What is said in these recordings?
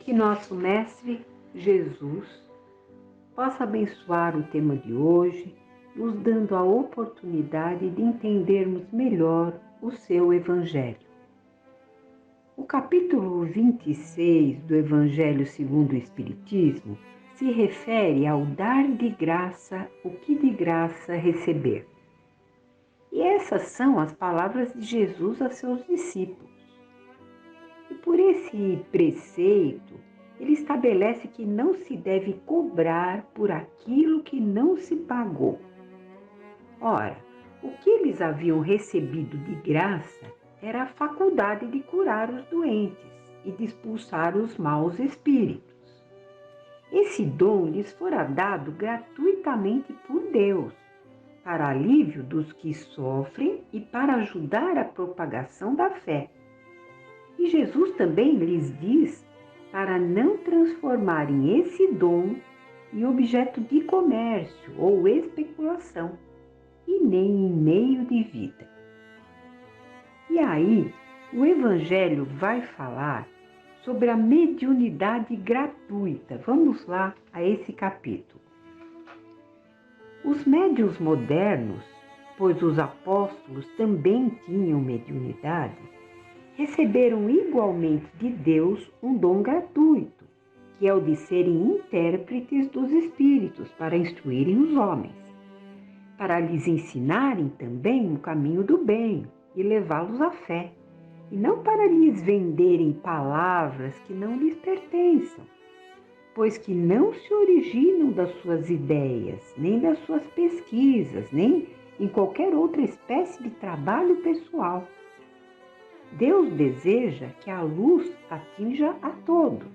Que nosso Mestre Jesus possa abençoar o tema de hoje, nos dando a oportunidade de entendermos melhor o seu Evangelho. O capítulo 26 do Evangelho segundo o Espiritismo se refere ao dar de graça o que de graça receber. E essas são as palavras de Jesus a seus discípulos. E por esse preceito, ele estabelece que não se deve cobrar por aquilo que não se pagou. Ora, o que eles haviam recebido de graça era a faculdade de curar os doentes e de expulsar os maus espíritos. Esse dom lhes fora dado gratuitamente por Deus, para alívio dos que sofrem e para ajudar a propagação da fé. E Jesus também lhes diz para não transformarem esse dom em objeto de comércio ou especulação, e nem em meio de vida. E aí, o Evangelho vai falar sobre a mediunidade gratuita. Vamos lá a esse capítulo. Os médiuns modernos, pois os apóstolos também tinham mediunidade, receberam igualmente de Deus um dom gratuito, que é o de serem intérpretes dos espíritos para instruírem os homens, para lhes ensinarem também o caminho do bem e levá-los à fé, e não para lhes venderem palavras que não lhes pertençam, pois que não se originam das suas ideias, nem das suas pesquisas, nem em qualquer outra espécie de trabalho pessoal. Deus deseja que a luz atinja a todos,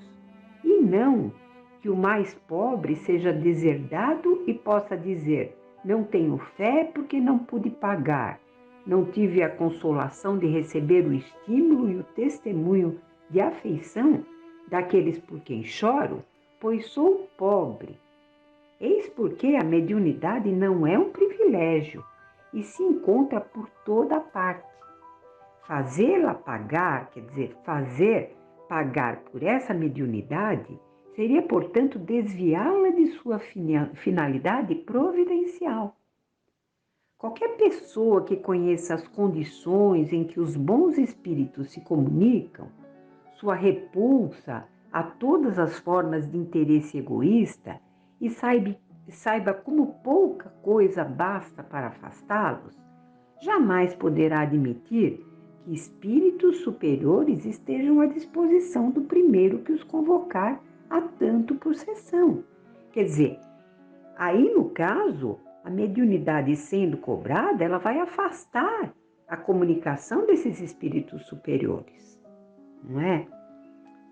e não que o mais pobre seja deserdado e possa dizer: não tenho fé porque não pude pagar, não tive a consolação de receber o estímulo e o testemunho de afeição daqueles por quem choro, pois sou pobre. Eis porque a mediunidade não é um privilégio e se encontra por toda parte. Fazê-la pagar, quer dizer, fazer pagar por essa mediunidade, seria, portanto, desviá-la de sua finalidade providencial. Qualquer pessoa que conheça as condições em que os bons espíritos se comunicam, sua repulsa a todas as formas de interesse egoísta e saiba como pouca coisa basta para afastá-los, jamais poderá admitir que espíritos superiores estejam à disposição do primeiro que os convocar a tanto por sessão. Quer dizer, aí no caso, a mediunidade sendo cobrada, ela vai afastar a comunicação desses espíritos superiores, não é?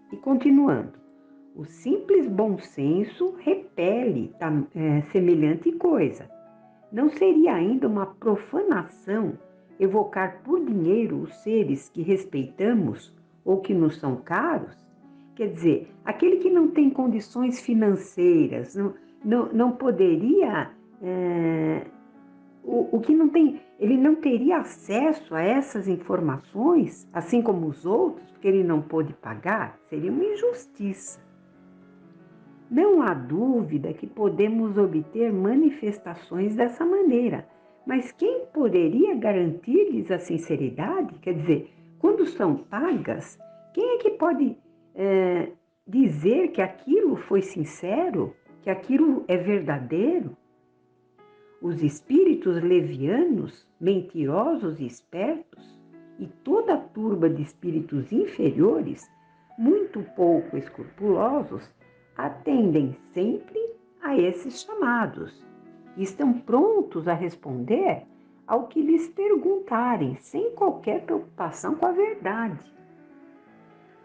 E continuando, o simples bom senso repele semelhante coisa. Não seria ainda uma profanação evocar por dinheiro os seres que respeitamos ou que nos são caros? Quer dizer, aquele que não tem condições financeiras, não poderia, o que não tem, ele não teria acesso a essas informações, assim como os outros, porque ele não pôde pagar? Seria uma injustiça. Não há dúvida que podemos obter manifestações dessa maneira, mas quem poderia garantir-lhes a sinceridade? Quer dizer, quando são pagas, quem é que pode dizer que aquilo foi sincero, que aquilo é verdadeiro? Os espíritos levianos, mentirosos e espertos, e toda a turba de espíritos inferiores, muito pouco escrupulosos, atendem sempre a esses chamados e estão prontos a responder ao que lhes perguntarem, sem qualquer preocupação com a verdade.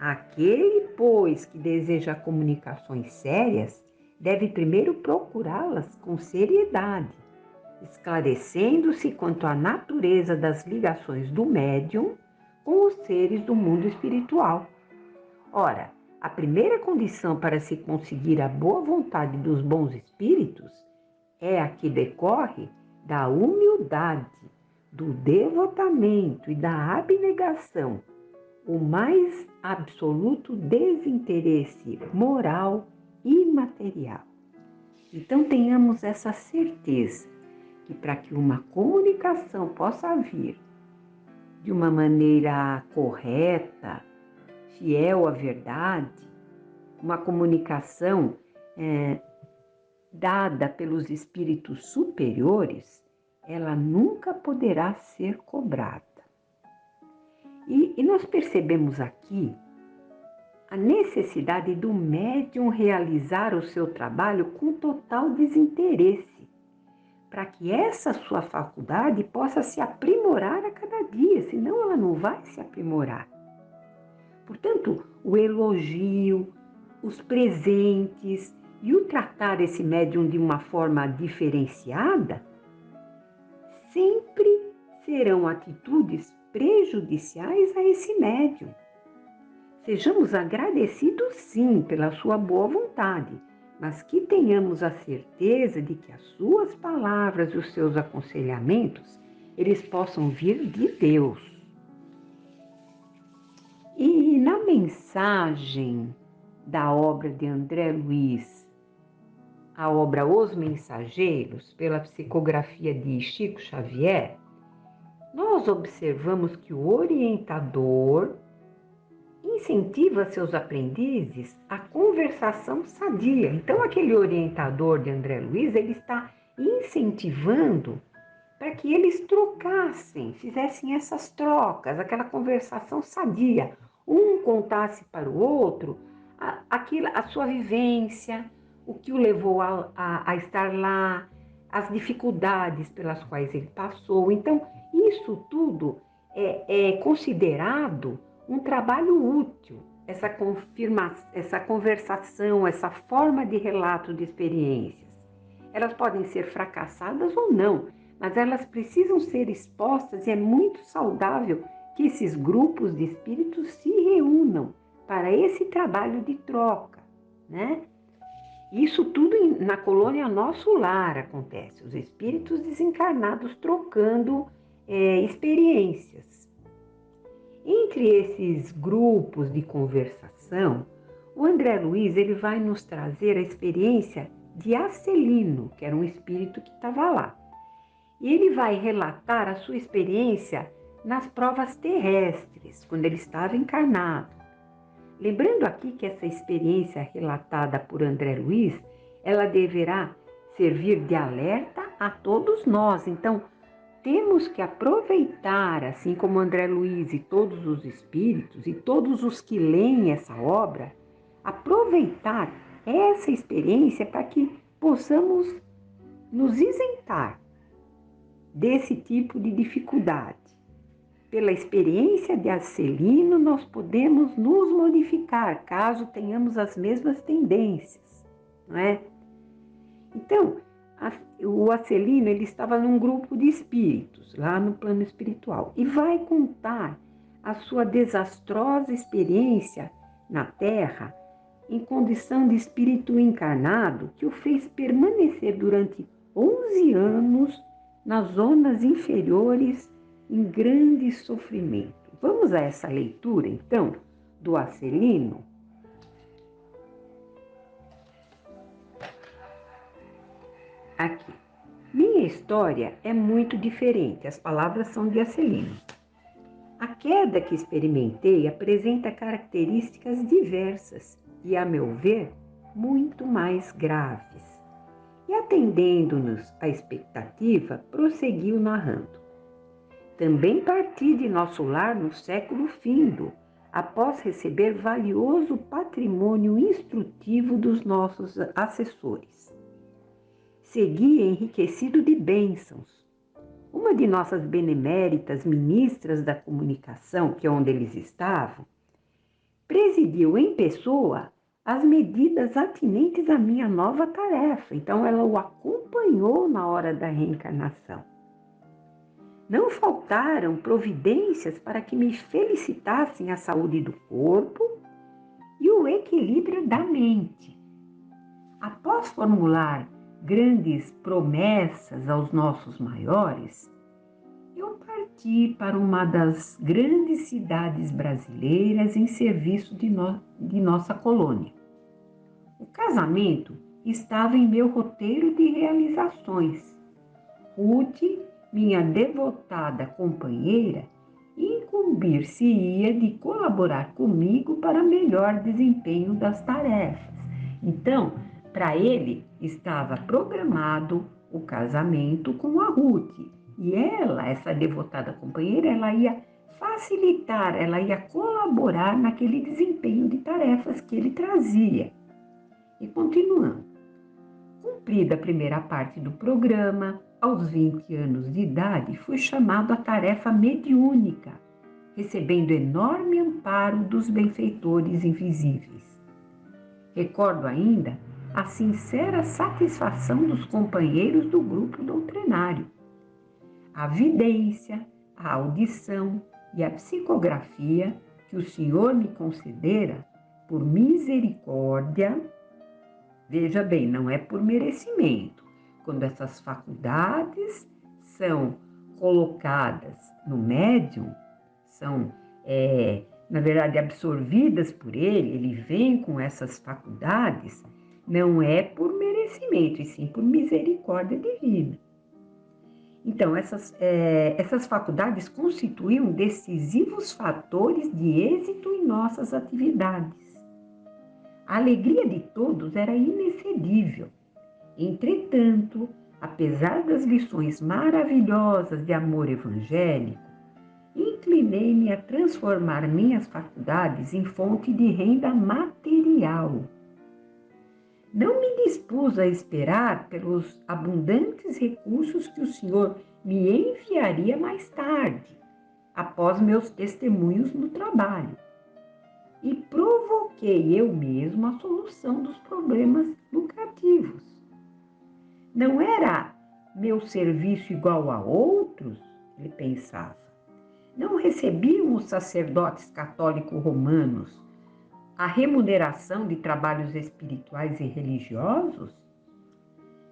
Aquele, pois, que deseja comunicações sérias, deve primeiro procurá-las com seriedade, esclarecendo-se quanto à natureza das ligações do médium com os seres do mundo espiritual. Ora, a primeira condição para se conseguir a boa vontade dos bons espíritos é a que decorre da humildade, do devotamento e da abnegação, o mais absoluto desinteresse moral e material. Então tenhamos essa certeza que para que uma comunicação possa vir de uma maneira correta, fiel à verdade, uma comunicação dada pelos espíritos superiores, ela nunca poderá ser cobrada. E nós percebemos aqui a necessidade do médium realizar o seu trabalho com total desinteresse, para que essa sua faculdade possa se aprimorar a cada dia, senão ela não vai se aprimorar. Portanto, o elogio, os presentes e o tratar esse médium de uma forma diferenciada sempre serão atitudes prejudiciais a esse médium. Sejamos agradecidos sim pela sua boa vontade, mas que tenhamos a certeza de que as suas palavras e os seus aconselhamentos, eles possam vir de Deus. E na mensagem da obra de André Luiz, a obra Os Mensageiros, pela psicografia de Chico Xavier, nós observamos que o orientador incentiva seus aprendizes à conversação sadia. Então, aquele orientador de André Luiz, ele está incentivando para que eles trocassem, fizessem essas trocas, aquela conversação sadia. Um contasse para o outro a sua vivência, o que o levou a estar lá, as dificuldades pelas quais ele passou. Então, isso tudo é considerado um trabalho útil, essa conversação, essa forma de relato de experiências. Elas podem ser fracassadas ou não, mas elas precisam ser expostas e é muito saudável que esses grupos de espíritos se reúnam para esse trabalho de troca, né? Isso tudo na colônia Nosso Lar acontece, os espíritos desencarnados trocando experiências. Entre esses grupos de conversação, o André Luiz ele vai nos trazer a experiência de Acelino, que era um espírito que estava lá. E ele vai relatar a sua experiência nas provas terrestres, quando ele estava encarnado. Lembrando aqui que essa experiência relatada por André Luiz, ela deverá servir de alerta a todos nós. Então, temos que aproveitar, assim como André Luiz e todos os espíritos e todos os que leem essa obra, aproveitar essa experiência para que possamos nos isentar desse tipo de dificuldade. Pela experiência de Acelino, nós podemos nos modificar caso tenhamos as mesmas tendências, não é? Então, o Acelino ele estava num grupo de espíritos, lá no plano espiritual, e vai contar a sua desastrosa experiência na Terra em condição de espírito encarnado que o fez permanecer durante 11 anos nas zonas inferiores em grande sofrimento. Vamos a essa leitura, então, do Acelino? Aqui. Minha história é muito diferente, as palavras são de Acelino. A queda que experimentei apresenta características diversas e, a meu ver, muito mais graves. E atendendo-nos à expectativa, prosseguiu narrando. Também parti de nosso lar no século findo, após receber valioso patrimônio instrutivo dos nossos assessores. Segui enriquecido de bênçãos. Uma de nossas beneméritas ministras da comunicação, que é onde eles estavam, presidiu em pessoa as medidas atinentes à minha nova tarefa. Então, ela o acompanhou na hora da reencarnação. Não faltaram providências para que me felicitassem a saúde do corpo e o equilíbrio da mente. Após formular grandes promessas aos nossos maiores, eu parti para uma das grandes cidades brasileiras em serviço de nossa colônia. O casamento estava em meu roteiro de realizações. Ruth, minha devotada companheira, incumbir-se-ia de colaborar comigo para melhor desempenho das tarefas. Então, para ele estava programado o casamento com a Ruth. E ela, essa devotada companheira, ela ia facilitar, ela ia colaborar naquele desempenho de tarefas que ele trazia. E continuando. Cumprida a primeira parte do programa, aos 20 anos de idade, fui chamado à tarefa mediúnica, recebendo enorme amparo dos benfeitores invisíveis. Recordo ainda a sincera satisfação dos companheiros do grupo doutrinário. A vidência, a audição e a psicografia que o Senhor me concedera por misericórdia. Veja bem, não é por merecimento. Quando essas faculdades são colocadas no médium, são, na verdade, absorvidas por ele vem com essas faculdades, não é por merecimento, e sim por misericórdia divina. Então, essas faculdades constituíam decisivos fatores de êxito em nossas atividades. A alegria de todos era inexcedível. Entretanto, apesar das lições maravilhosas de amor evangélico, inclinei-me a transformar minhas faculdades em fonte de renda material. Não me dispus a esperar pelos abundantes recursos que o Senhor me enviaria mais tarde, após meus testemunhos no trabalho. E provoquei eu mesmo a solução dos problemas lucrativos. Não era meu serviço igual a outros, ele pensava. Não recebiam os sacerdotes católicos romanos a remuneração de trabalhos espirituais e religiosos?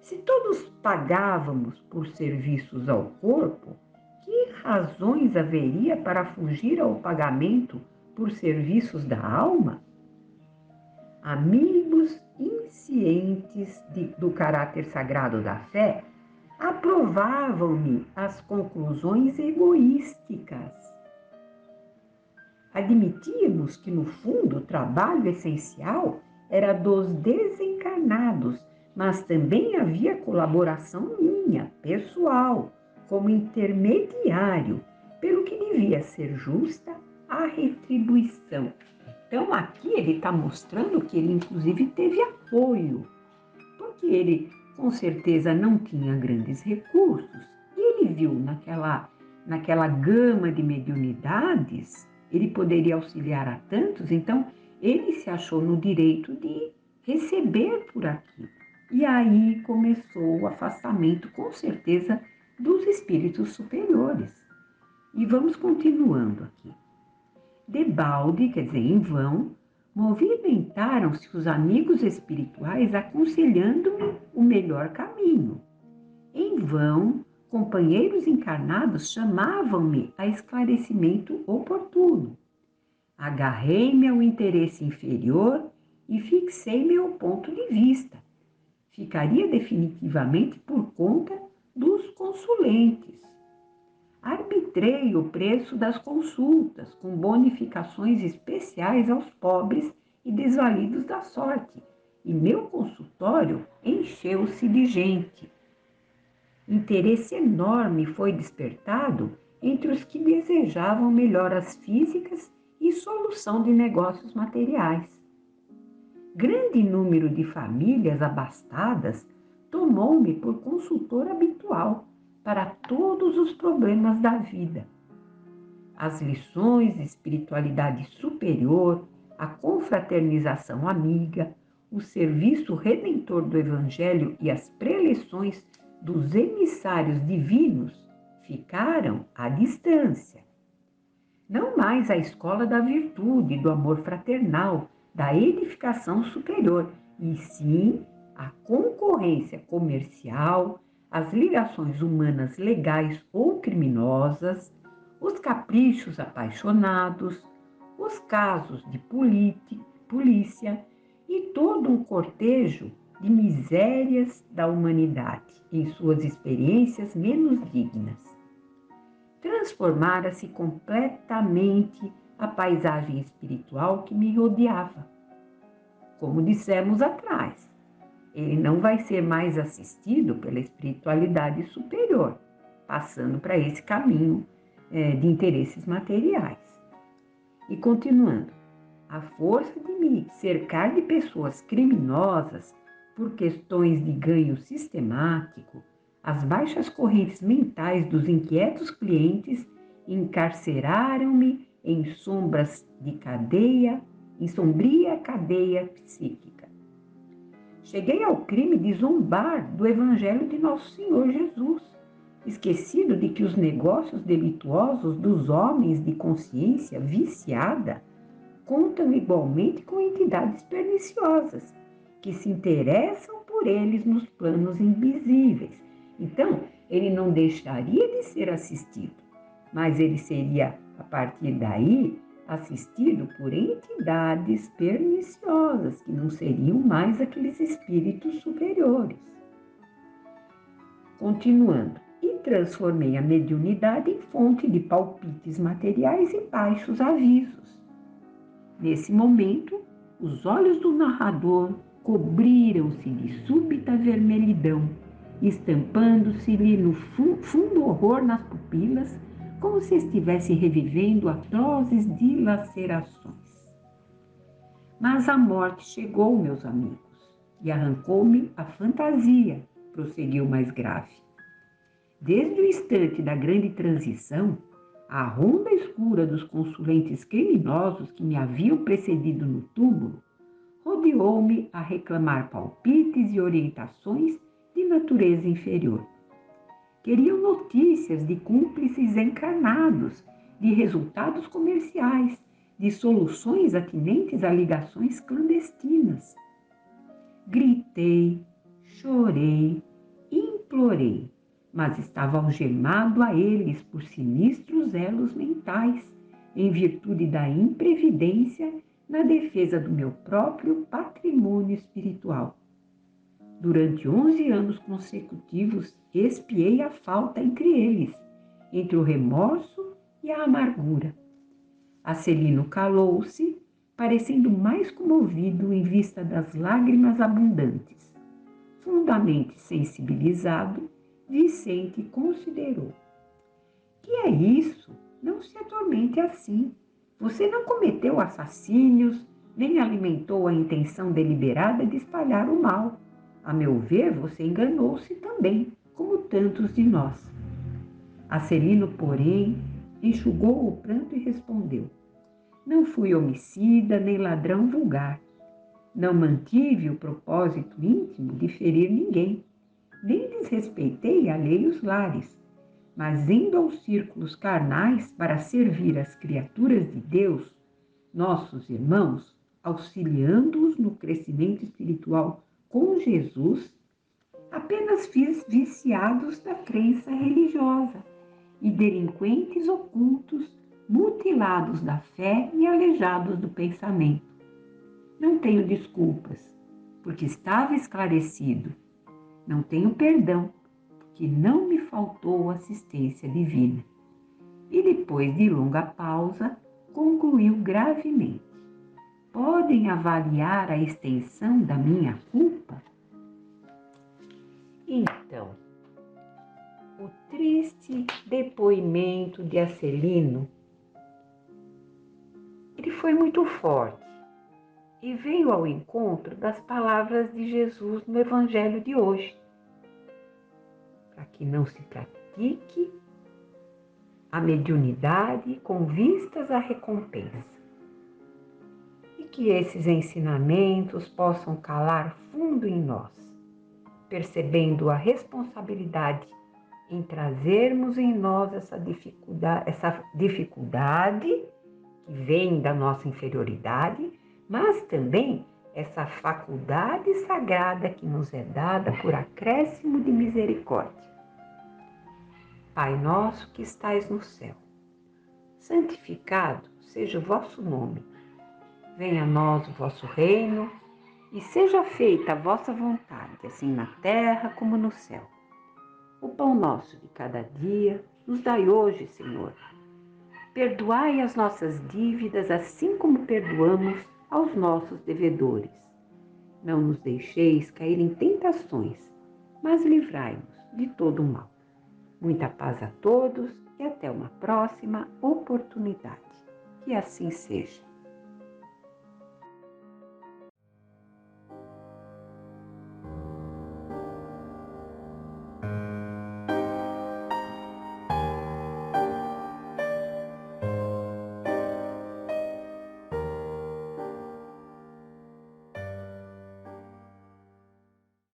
Se todos pagávamos por serviços ao corpo, que razões haveria para fugir ao pagamento por serviços da alma? Amigos inscientes do caráter sagrado da fé aprovavam-me as conclusões egoísticas. Admitíamos que, no fundo, o trabalho essencial era dos desencarnados, mas também havia colaboração minha, pessoal, como intermediário, pelo que devia ser justa a retribuição. Então, aqui ele está mostrando que ele, inclusive, teve apoio, porque ele, com certeza, não tinha grandes recursos, e ele viu naquela gama de mediunidades, ele poderia auxiliar a tantos, então ele se achou no direito de receber por aquilo. E aí começou o afastamento, com certeza, dos espíritos superiores. E vamos continuando aqui. Debalde, quer dizer, em vão, movimentaram-se os amigos espirituais aconselhando-me o melhor caminho. Em vão, companheiros encarnados chamavam-me a esclarecimento oportuno. Agarrei-me ao interesse inferior e fixei meu ponto de vista. Ficaria definitivamente por conta dos consulentes. Arbitrei o preço das consultas, com bonificações especiais aos pobres e desvalidos da sorte, e meu consultório encheu-se de gente. Interesse enorme foi despertado entre os que desejavam melhoras físicas e solução de negócios materiais. Grande número de famílias abastadas tomou-me por consultor habitual para todos os problemas da vida. As lições de espiritualidade superior, a confraternização amiga, o serviço redentor do Evangelho e as preleções dos emissários divinos ficaram à distância. Não mais a escola da virtude, do amor fraternal, da edificação superior, e sim a concorrência comercial, as ligações humanas legais ou criminosas, os caprichos apaixonados, os casos de polícia e todo um cortejo de misérias da humanidade em suas experiências menos dignas. Transformara-se completamente a paisagem espiritual que me rodeava. Como dissemos atrás, ele não vai ser mais assistido pela espiritualidade superior, passando para esse caminho de interesses materiais. E continuando, a força de me cercar de pessoas criminosas por questões de ganho sistemático, as baixas correntes mentais dos inquietos clientes encarceraram-me em sombria cadeia psíquica. Cheguei ao crime de zombar do Evangelho de Nosso Senhor Jesus, esquecido de que os negócios delituosos dos homens de consciência viciada contam igualmente com entidades perniciosas, que se interessam por eles nos planos invisíveis. Então, ele não deixaria de ser assistido, mas ele seria, a partir daí, assistido por entidades perniciosas, que não seriam mais aqueles espíritos superiores. Continuando, e transformei a mediunidade em fonte de palpites materiais e baixos avisos. Nesse momento, os olhos do narrador cobriram-se de súbita vermelhidão, estampando-se-lhe no fundo horror nas pupilas, como se estivesse revivendo atrozes dilacerações. Mas a morte chegou, meus amigos, e arrancou-me a fantasia, prosseguiu mais grave. Desde o instante da grande transição, a ronda escura dos consulentes criminosos que me haviam precedido no túmulo rodeou-me a reclamar palpites e orientações de natureza inferior. Queriam notícias de cúmplices encarnados, de resultados comerciais, de soluções atinentes a ligações clandestinas. Gritei, chorei, implorei, mas estava algemado a eles por sinistros elos mentais, em virtude da imprevidência na defesa do meu próprio patrimônio espiritual. Durante 11 anos consecutivos, expiei a falta entre eles, entre o remorso e a amargura. Acelino calou-se, parecendo mais comovido em vista das lágrimas abundantes. Fundamente sensibilizado, Vicente considerou. Que é isso? Não se atormente assim. Você não cometeu assassínios, nem alimentou a intenção deliberada de espalhar o mal. A meu ver, você enganou-se também, como tantos de nós. Acelino, porém, enxugou o pranto e respondeu. Não fui homicida nem ladrão vulgar. Não mantive o propósito íntimo de ferir ninguém, nem desrespeitei alheios lares, mas indo aos círculos carnais para servir as criaturas de Deus, nossos irmãos, auxiliando-os no crescimento espiritual com Jesus, apenas fiz viciados da crença religiosa e delinquentes ocultos, mutilados da fé e aleijados do pensamento. Não tenho desculpas, porque estava esclarecido. Não tenho perdão, porque não me faltou assistência divina. E depois de longa pausa, concluiu gravemente. Podem avaliar a extensão da minha culpa? Então, o triste depoimento de Acelino, ele foi muito forte e veio ao encontro das palavras de Jesus no Evangelho de hoje, para que não se pratique a mediunidade com vistas à recompensa. E que esses ensinamentos possam calar fundo em nós, percebendo a responsabilidade em trazermos em nós essa dificuldade que vem da nossa inferioridade, mas também essa faculdade sagrada que nos é dada por acréscimo de misericórdia. Pai nosso que estais no céu, santificado seja o vosso nome. Venha a nós o vosso reino e seja feita a vossa vontade, assim na terra como no céu. O pão nosso de cada dia nos dai hoje, Senhor. Perdoai as nossas dívidas, assim como perdoamos aos nossos devedores. Não nos deixeis cair em tentações, mas livrai-nos de todo o mal. Muita paz a todos e até uma próxima oportunidade. Que assim seja.